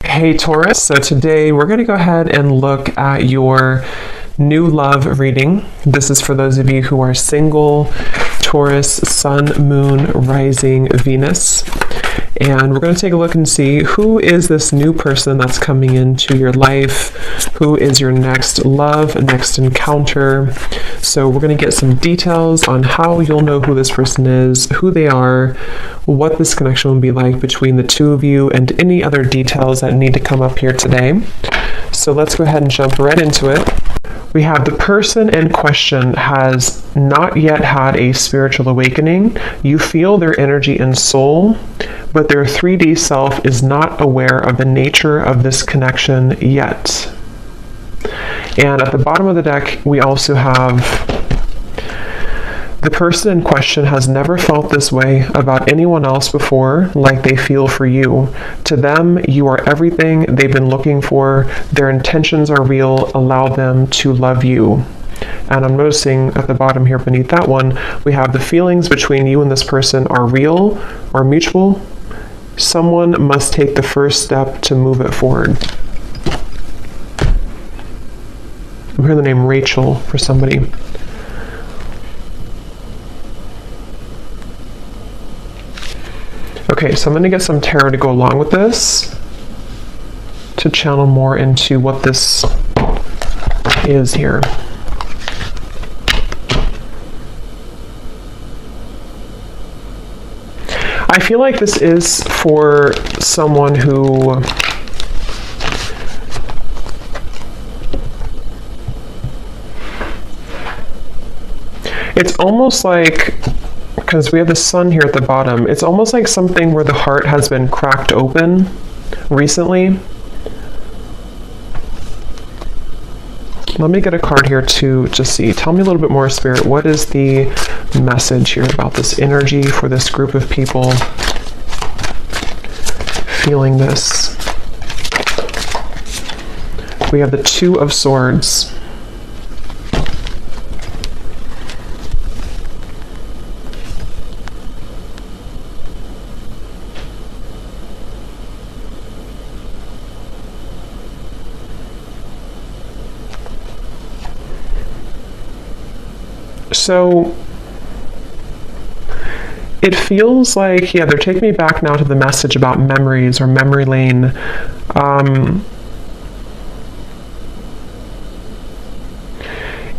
Hey Taurus, so today we're going to go ahead and look at your new love reading. This is for those of you who are single, Taurus, Sun, Moon, Rising, Venus. And we're going to take a look and see who is this new person that's coming into your life, who is your next love, next encounter. So we're going to get some details on how you'll know who this person is, who they are, what this connection will be like between the two of you, and any other details that need to come up here today. So let's go ahead and jump right into it. We have the person in question has not yet had a spiritual awakening. You feel their energy and soul, but their 3D self is not aware of the nature of this connection yet. And at the bottom of the deck, we also have the person in question has never felt this way about anyone else before, like they feel for you. To them, you are everything they've been looking for. Their intentions are real. Allow them to love you. And I'm noticing at the bottom here beneath that one, we have the feelings between you and this person are real or mutual. Someone must take the first step to move it forward. I'm hearing the name Rachel for somebody. Okay, so I'm going to get some tarot to go along with this to channel more into what this is here. I feel like this is for someone who it's almost like, because we have the sun here at the bottom, it's almost like something where the heart has been cracked open recently. Let me get a card here to just see. Tell me a little bit more, Spirit. What is the message here about this energy for this group of people feeling this? We have the Two of Swords. So it feels like, yeah, they're taking me back now to the message about memories or memory lane.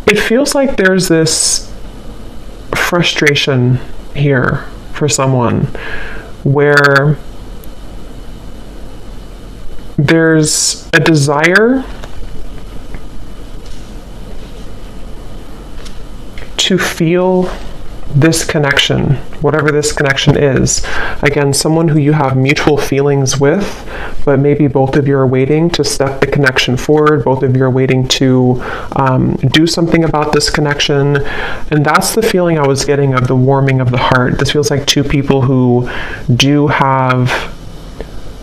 It feels like there's this frustration here for someone where there's a desire to feel this connection, whatever this connection is. Again, someone who you have mutual feelings with, but maybe both of you are waiting to step the connection forward. Both of you are waiting to do something about this connection. And that's the feeling I was getting of the warming of the heart. This feels like two people who do have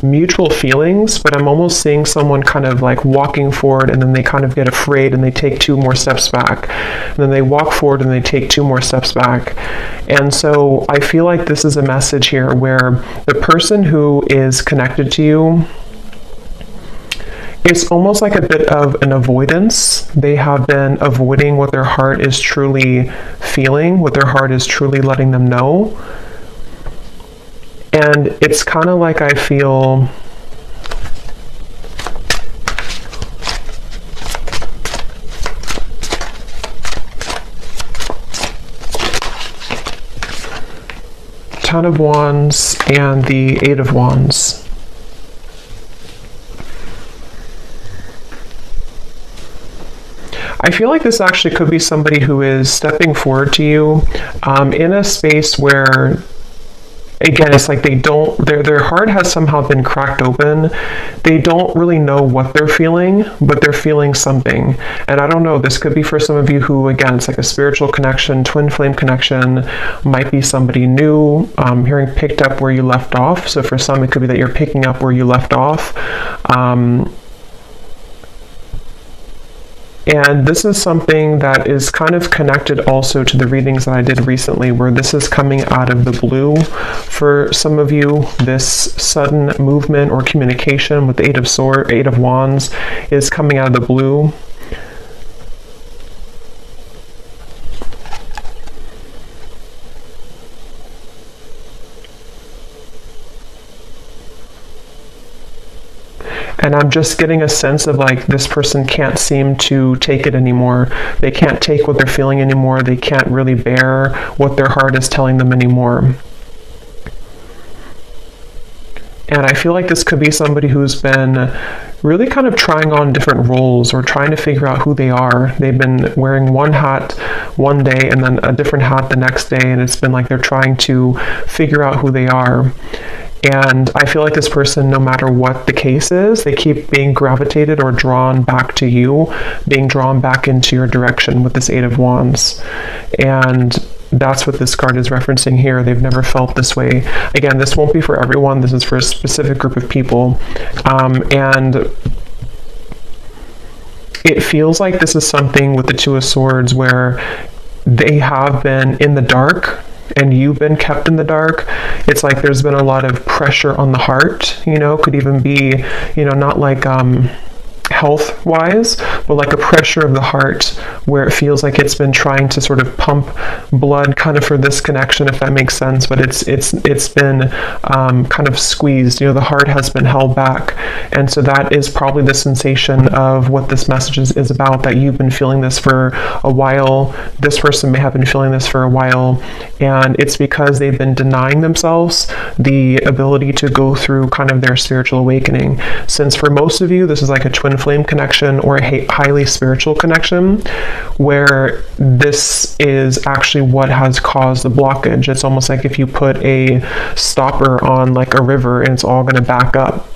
mutual feelings, but I'm almost seeing someone kind of like walking forward and then they kind of get afraid and they take two more steps back. And then they walk forward and they take two more steps back. And so I feel like this is a message here where the person who is connected to you, it's almost like a bit of an avoidance. They have been avoiding what their heart is truly feeling, what their heart is truly letting them know. And it's kind of like I feel Ten of Wands and the Eight of Wands. I feel like this actually could be somebody who is stepping forward to you in a space where, again, it's like they don't, their heart has somehow been cracked open. They don't really know what they're feeling, but they're feeling something. And I don't know, this could be for some of you who, again, it's like a spiritual connection, twin flame connection, might be somebody new, hearing picked up where you left off. So for some, it could be that you're picking up where you left off. And this is something that is kind of connected also to the readings that I did recently, where this is coming out of the blue for some of you. This sudden movement or communication with the Eight of Wands is coming out of the blue. And I'm just getting a sense of like this person can't seem to take it anymore. They can't take what they're feeling anymore. They can't really bear what their heart is telling them anymore. And I feel like this could be somebody who's been really kind of trying on different roles or trying to figure out who they are. They've been wearing one hat one day and then a different hat the next day, and it's been like they're trying to figure out who they are. And I feel like this person, no matter what the case is, they keep being gravitated or drawn back to you, being drawn back into your direction with this Eight of Wands. And that's what this card is referencing here. They've never felt this way. Again, this won't be for everyone. This is for a specific group of people. And it feels like this is something with the Two of Swords where they have been in the dark and you've been kept in the dark. It's like there's been a lot of pressure on the heart, could even be, not like health-wise, but like a pressure of the heart where it feels like it's been trying to sort of pump blood kind of for this connection, if that makes sense, but it's been kind of squeezed. The heart has been held back, and so that is probably the sensation of what this message is about, that you've been feeling this for a while. This person may have been feeling this for a while, and it's because they've been denying themselves the ability to go through kind of their spiritual awakening. Since for most of you, this is like a twin flame connection or a highly spiritual connection, where this is actually what has caused the blockage. It's almost like if you put a stopper on like a river and it's all going to back up.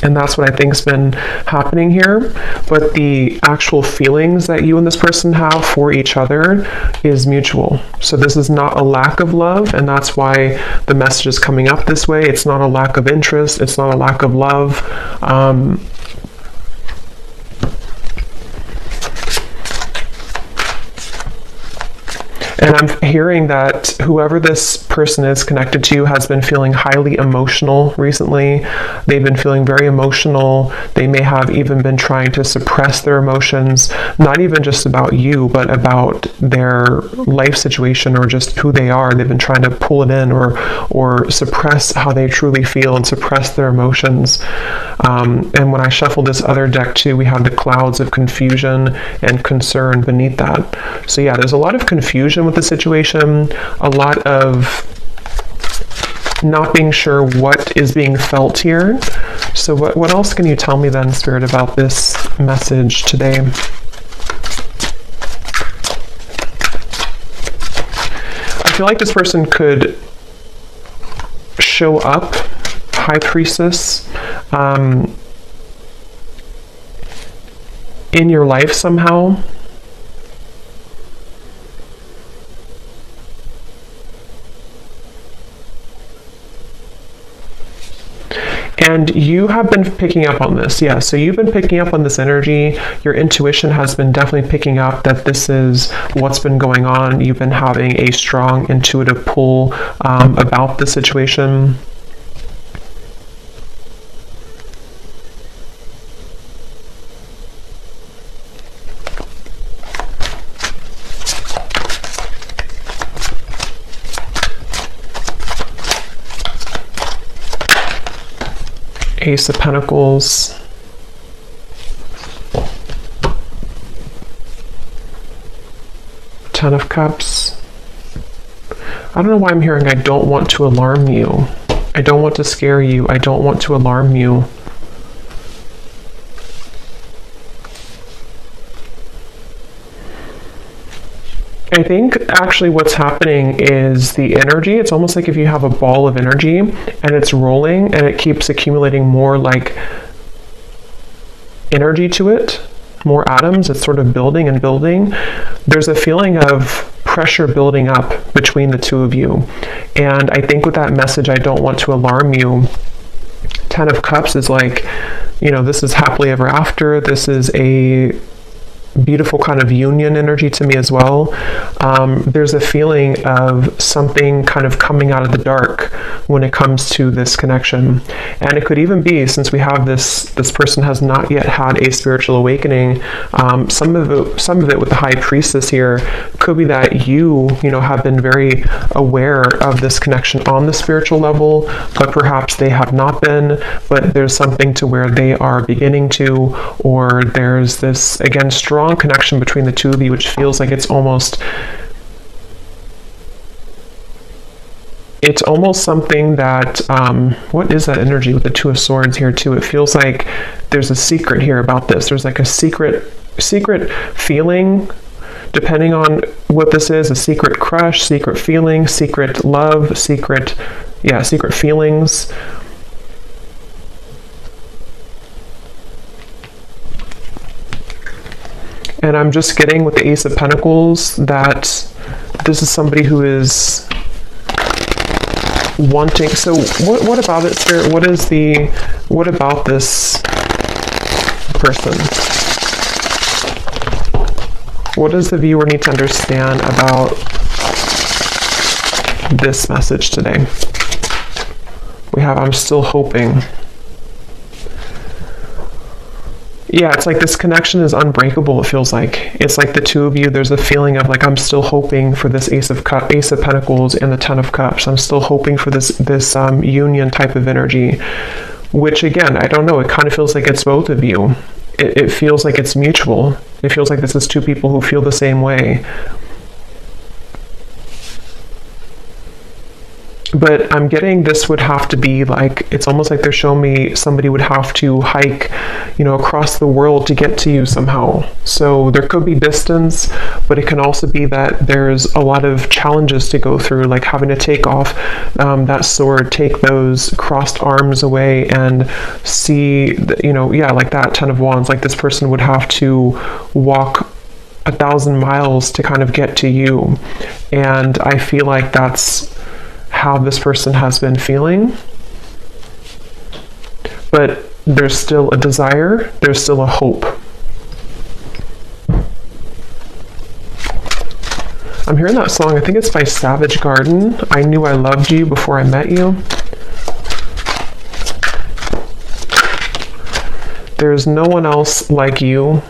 And that's what I think's been happening here. But the actual feelings that you and this person have for each other is mutual. So this is not a lack of love, and that's why the message is coming up this way. It's not a lack of interest. It's not a lack of love. And I'm hearing that whoever this person is connected to has been feeling highly emotional recently. They've been feeling very emotional. They may have even been trying to suppress their emotions, not even just about you, but about their life situation or just who they are. They've been trying to pull it in or suppress how they truly feel and suppress their emotions. And when I shuffle this other deck too, we have the clouds of confusion and concern beneath that. So yeah, there's a lot of confusion with the situation, a lot of not being sure what is being felt here. So what else can you tell me then, Spirit, about this message today? I feel like this person could show up, High Priestess, in your life somehow. And you have been picking up on this, yeah. So you've been picking up on this energy. Your intuition has been definitely picking up that this is what's been going on. You've been having a strong intuitive pull about the situation. Ace of Pentacles, Ten of Cups. I don't know why I'm hearing I don't want to alarm you. I don't want to scare you. I don't want to alarm you. I think actually what's happening is the energy. It's almost like if you have a ball of energy and it's rolling and it keeps accumulating more like energy to it, more atoms. It's sort of building and building. There's a feeling of pressure building up between the two of you. And I think with that message, I don't want to alarm you. Ten of Cups is like, this is happily ever after. This is a beautiful kind of union energy to me as well. There's a feeling of something kind of coming out of the dark when it comes to this connection. And it could even be, since we have this person has not yet had a spiritual awakening, some of it with the High Priestess here could be that you have been very aware of this connection on the spiritual level, but perhaps they have not been, but there's something to where they are beginning to, or there's this, again, strong connection between the two of you, which feels like it's almost something that, what is that energy with the Two of Swords here too? It feels like there's a secret here about this. There's like a secret feeling, depending on what this is, a secret crush, secret feeling, secret love, secret feelings. And I'm just getting with the Ace of Pentacles that this is somebody who is wanting. So what about it, Spirit? What about this person? What does the viewer need to understand about this message today? We have, I'm still hoping. Yeah, it's like this connection is unbreakable, it feels like. It's like the two of you, there's a feeling of like, I'm still hoping for this Ace of Pentacles and the Ten of Cups. I'm still hoping for this union type of energy, which again, I don't know, it kind of feels like it's both of you. It feels like it's mutual. It feels like this is two people who feel the same way. But I'm getting this would have to be like, it's almost like they're showing me somebody would have to hike, across the world to get to you somehow. So there could be distance, but it can also be that there's a lot of challenges to go through, like having to take off that sword, take those crossed arms away and see, like that Ten of Wands, like this person would have to walk 1,000 miles to kind of get to you. And I feel like that's how this person has been feeling, but there's still a desire, there's still a hope. I'm hearing that song, I think it's by Savage Garden, I Knew I Loved You Before I Met You. There's no one else like you.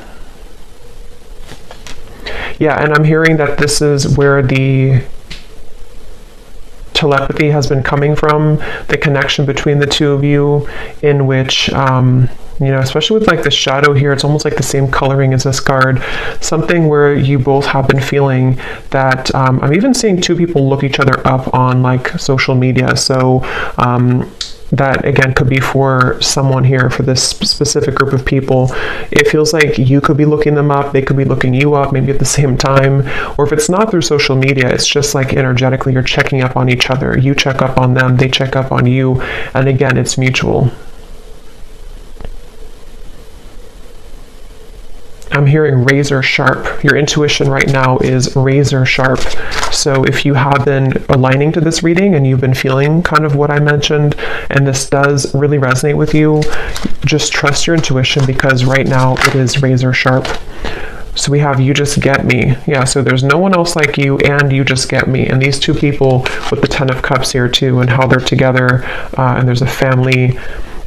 Yeah, and I'm hearing that this is where the telepathy has been coming from, the connection between the two of you, in which especially with like the shadow here, it's almost like the same coloring as this card, something where you both have been feeling that I'm even seeing two people look each other up on like social media. So that again could be for someone here, for this specific group of people. It feels like you could be looking them up, they could be looking you up, maybe at the same time. Or if it's not through social media, it's just like energetically you're checking up on each other. You check up on them, they check up on you, and again, it's mutual. I'm hearing razor sharp. Your intuition right now is razor sharp. So if you have been aligning to this reading and you've been feeling kind of what I mentioned, and this does really resonate with you, just trust your intuition, because right now it is razor sharp. So we have You Just Get Me. Yeah, so there's no one else like you, and you just get me. And these two people with the Ten of Cups here too, and how they're together, and there's a family.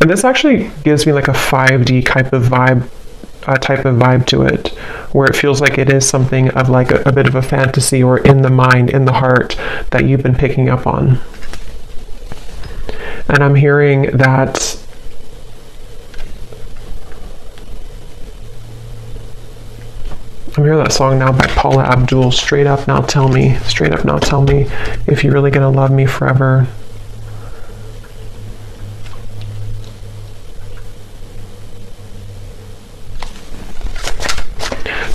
And this actually gives me like a 5D type of vibe to it, where it feels like it is something of like a bit of a fantasy, or in the mind, in the heart, that you've been picking up on. And I'm hearing that song now by Paula Abdul, Straight Up Now Tell Me if you're really gonna love me forever.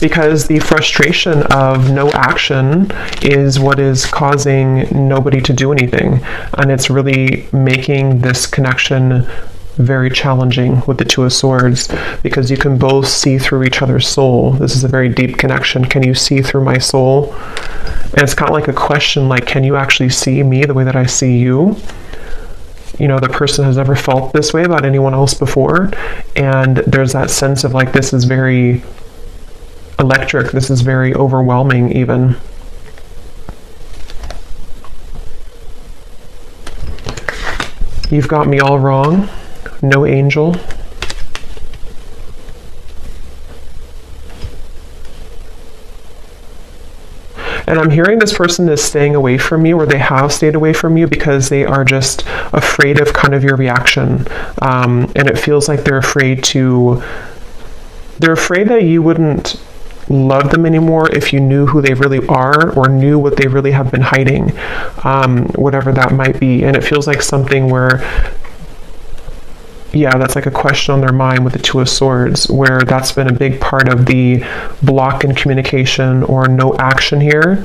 Because the frustration of no action is what is causing nobody to do anything. And it's really making this connection very challenging with the Two of Swords, because you can both see through each other's soul. This is a very deep connection. Can you see through my soul? And it's kind of like a question, like, can you actually see me the way that I see you? The person has never felt this way about anyone else before. And there's that sense of like, this is very electric. This is very overwhelming even. You've got me all wrong. No angel. And I'm hearing this person is staying away from you, or they have stayed away from you because they are just afraid of kind of your reaction. And it feels like they're afraid that you wouldn't love them anymore if you knew who they really are, or knew what they really have been hiding, whatever that might be. And it feels like something where, yeah, that's like a question on their mind with the Two of Swords, where that's been a big part of the block in communication or no action here.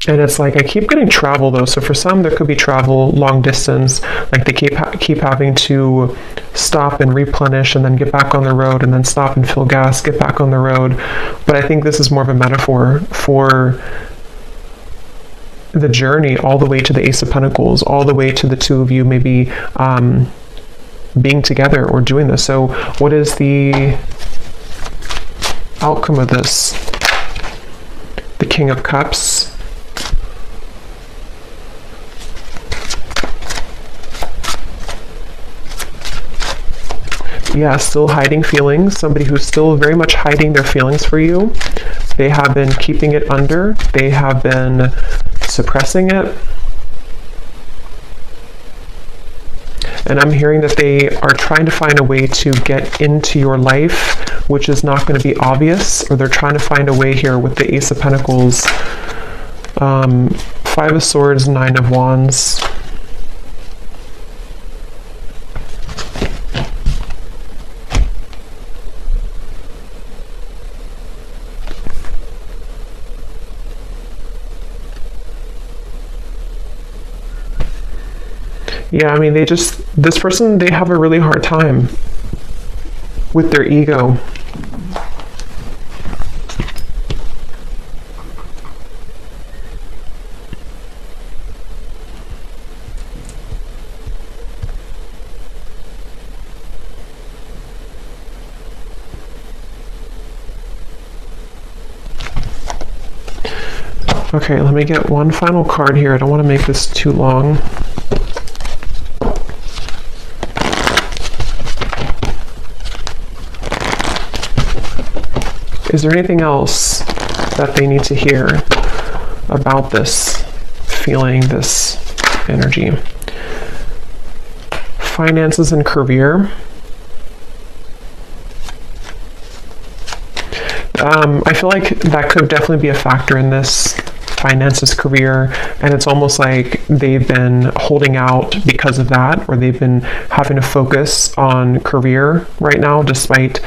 And it's like, I keep getting travel though. So for some, there could be travel long distance, like they keep having to stop and replenish and then get back on the road, and then stop and fill gas, get back on the road. But I think this is more of a metaphor for the journey all the way to the Ace of Pentacles, all the way to the two of you maybe being together or doing this. So what is the outcome of this? The King of Cups. Yeah, still hiding feelings. Somebody who's still very much hiding their feelings for you. They have been keeping it under. They have been suppressing it. And I'm hearing that they are trying to find a way to get into your life, which is not going to be obvious, or they're trying to find a way here with the Ace of Pentacles, Five of Swords, Nine of Wands. Yeah, I mean, this person, they have a really hard time with their ego. Okay, let me get one final card here. I don't want to make this too long. Is there anything else that they need to hear about this feeling, this energy? Finances and career. I feel like that could definitely be a factor in this. Finances, career, and it's almost like they've been holding out because of that, or they've been having to focus on career right now despite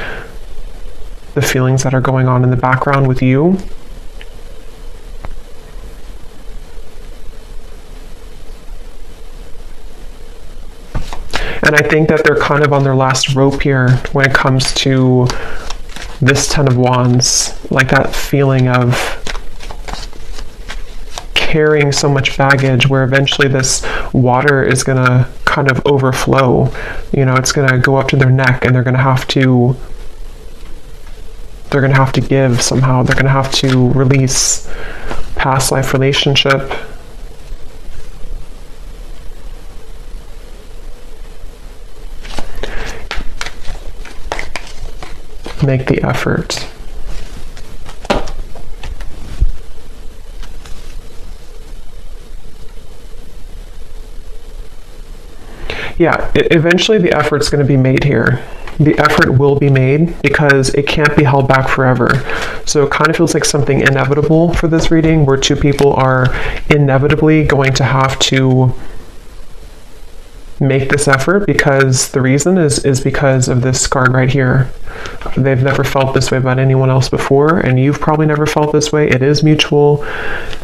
the feelings that are going on in the background with you. And I think that they're kind of on their last rope here when it comes to this Ten of Wands, like that feeling of carrying so much baggage, where eventually this water is going to kind of overflow. You know, it's going to go up to their neck, and they're going to have to give somehow. They're going to have to release past life relationship. Make the effort. Yeah, eventually the effort's going to be made here. The effort will be made because it can't be held back forever. So it kind of feels like something inevitable for this reading, where two people are inevitably going to have to make this effort, because the reason is because of this card right here. They've never felt this way about anyone else before, and you've probably never felt this way. It is mutual,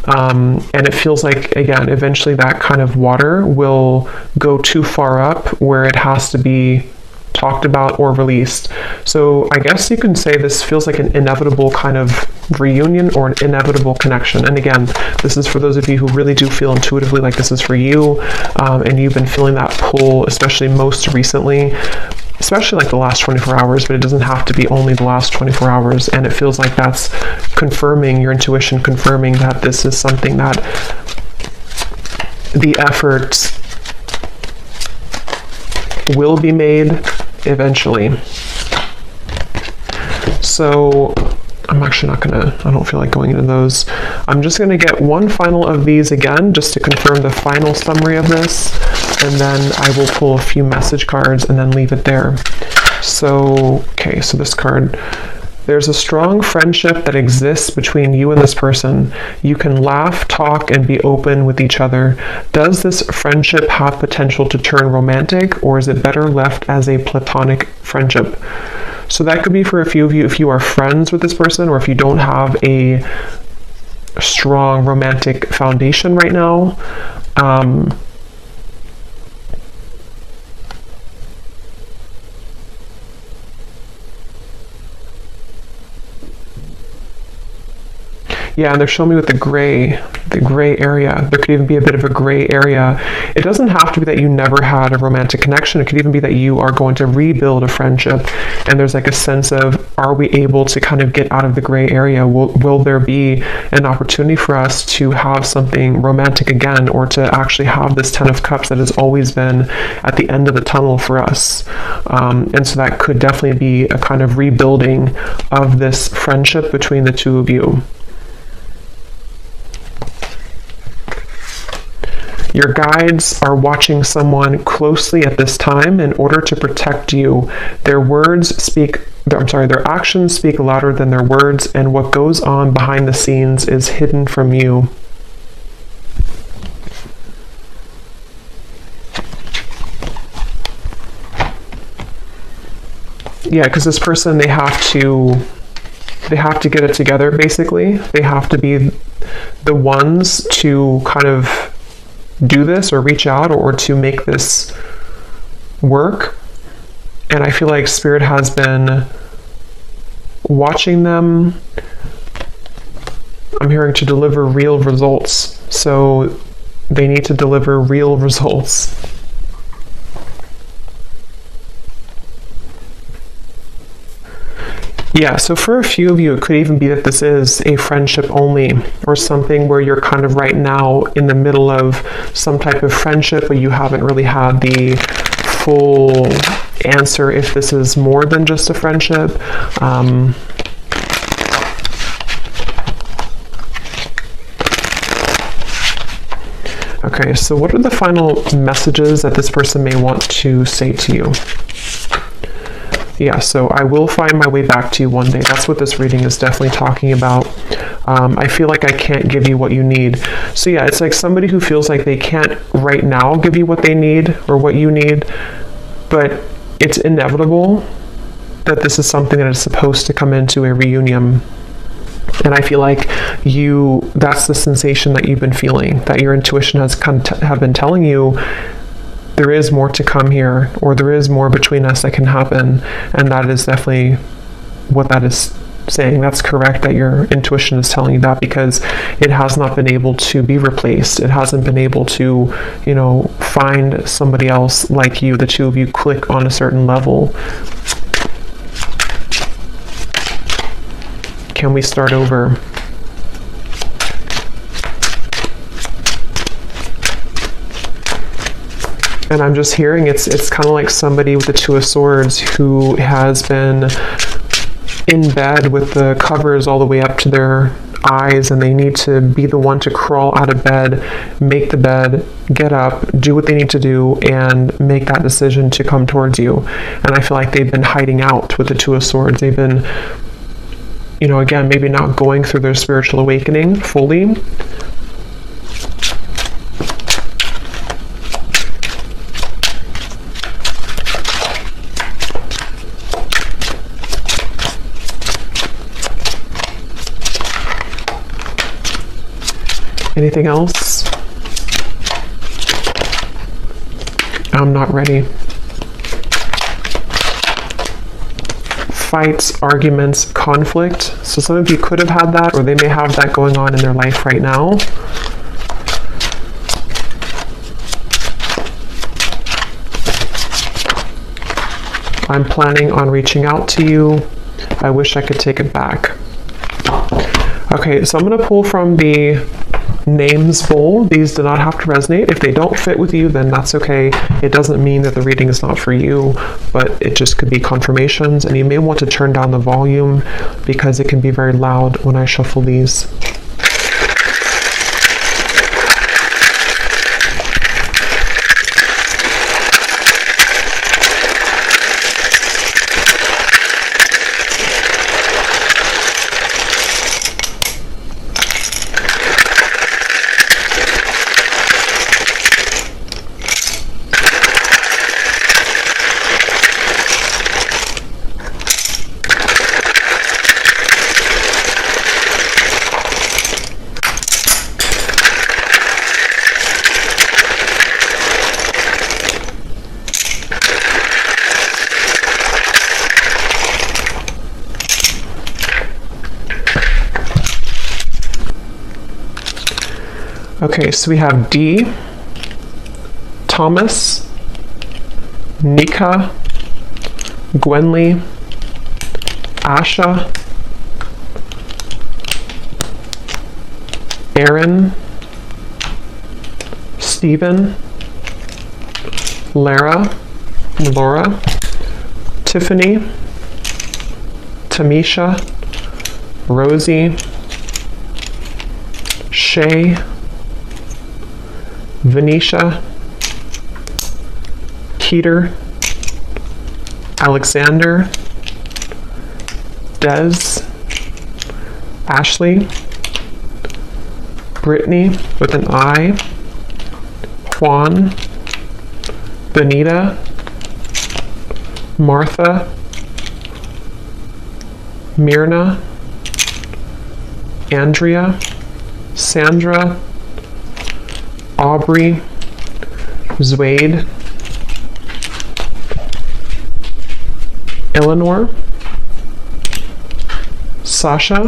and it feels like, again, eventually that kind of water will go too far up where it has to be talked about or released. So I guess you can say this feels like an inevitable kind of reunion, or an inevitable connection. And again, this is for those of you who really do feel intuitively like this is for you, and you've been feeling that pull, especially most recently. especially like the last 24 hours, but it doesn't have to be only the last 24 hours. And it feels like that's confirming your intuition, confirming that this is something that the effort will be made eventually. So I'm actually not gonna, I don't feel like going into those. I'm just gonna get one final of these again, just to confirm the final summary of this, and then I will pull a few message cards and then leave it there. So, okay, so this card, there's a strong friendship that exists between you and this person. You can laugh, talk, and be open with each other. Does this friendship have potential to turn romantic, or is it better left as a platonic friendship? So that could be for a few of you if you are friends with this person, or if you don't have a strong romantic foundation right now. Yeah, and they're showing me with the gray area. There could even be a bit of a gray area. It doesn't have to be that you never had a romantic connection. It could even be that you are going to rebuild a friendship, and there's like a sense of, are we able to kind of get out of the gray area? Will there be an opportunity for us to have something romantic again, or to actually have this 10 of Cups that has always been at the end of the tunnel for us? And so that could definitely be a kind of rebuilding of this friendship between the two of you. Your guides are watching someone closely at this time in order to protect you. Their actions speak louder than their words, and what goes on behind the scenes is hidden from you. Yeah, because this person, they have to get it together, basically. They have to be the ones to kind of do this, or reach out, or to make this work. And I feel like Spirit has been watching them. I'm hearing to deliver real results. So they need to deliver real results. Yeah, so for a few of you, it could even be that this is a friendship only, or something where you're kind of right now in the middle of some type of friendship, but you haven't really had the full answer if this is more than just a friendship. Okay, so what are the final messages that this person may want to say to you? Yeah, so I will find my way back to you one day. That's what this reading is definitely talking about. I feel like I can't give you what you need. So yeah, it's like somebody who feels like they can't right now give you what they need or what you need, but it's inevitable that this is something that is supposed to come into a reunion. And I feel like that's the sensation that you've been feeling, that your intuition has have been telling you, there is more to come here, or there is more between us that can happen. And that is definitely what that is saying. That's correct, that your intuition is telling you that, because it has not been able to be replaced. It hasn't been able to, find somebody else like you. The two of you click on a certain level. Can we start over? And I'm just hearing it's kind of like somebody with the Two of Swords who has been in bed with the covers all the way up to their eyes, and they need to be the one to crawl out of bed, make the bed, get up, do what they need to do, and make that decision to come towards you. And I feel like they've been hiding out with the Two of Swords. They've been, again, maybe not going through their spiritual awakening fully. Anything else? I'm not ready. Fights, arguments, conflict. So some of you could have had that, or they may have that going on in their life right now. I'm planning on reaching out to you. I wish I could take it back. Okay, so I'm going to pull from the names bowl. These do not have to resonate. If they don't fit with you, then that's okay. It doesn't mean that the reading is not for you, but it just could be confirmations, and you may want to turn down the volume because it can be very loud when I shuffle these. Okay, so we have D, Thomas, Nika, Gwenly, Asha, Aaron, Stephen, Lara, Laura, Tiffany, Tamisha, Rosie, Shay, Venetia, Keter, Alexander, Des, Ashley, Brittany with an I, Juan, Benita, Martha, Myrna, Andrea, Sandra, Aubrey, Zwade, Eleanor, Sasha,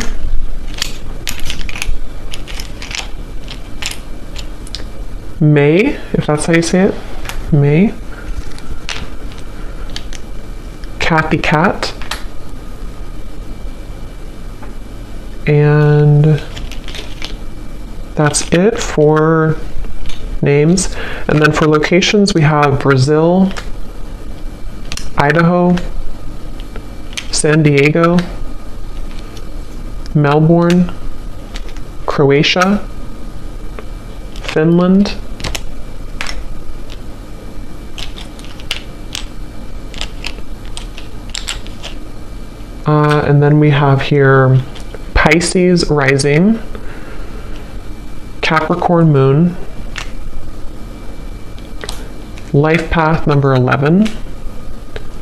May, if that's how you say it, May, Kathy Cat, and that's it for names. And then for locations, we have Brazil, Idaho, San Diego, Melbourne, Croatia, Finland, and then we have here Pisces rising, Capricorn moon, life path number 11,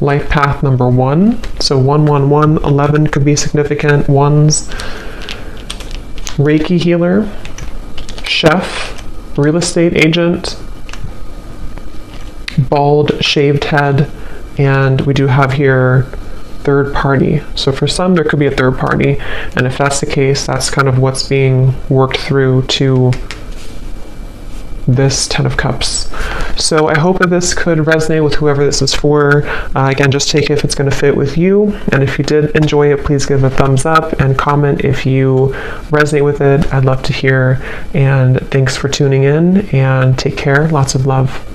life path number 1, so 111, 11 could be significant ones, Reiki healer, chef, real estate agent, bald shaved head, and we do have here third party. So for some there could be a third party, and if that's the case, that's kind of what's being worked through to this 10 of Cups. So I hope that this could resonate with whoever this is for. Again, just take it if it's going to fit with you, and if you did enjoy it, please give a thumbs up and comment if you resonate with it. I'd love to hear, and thanks for tuning in, and take care. Lots of love.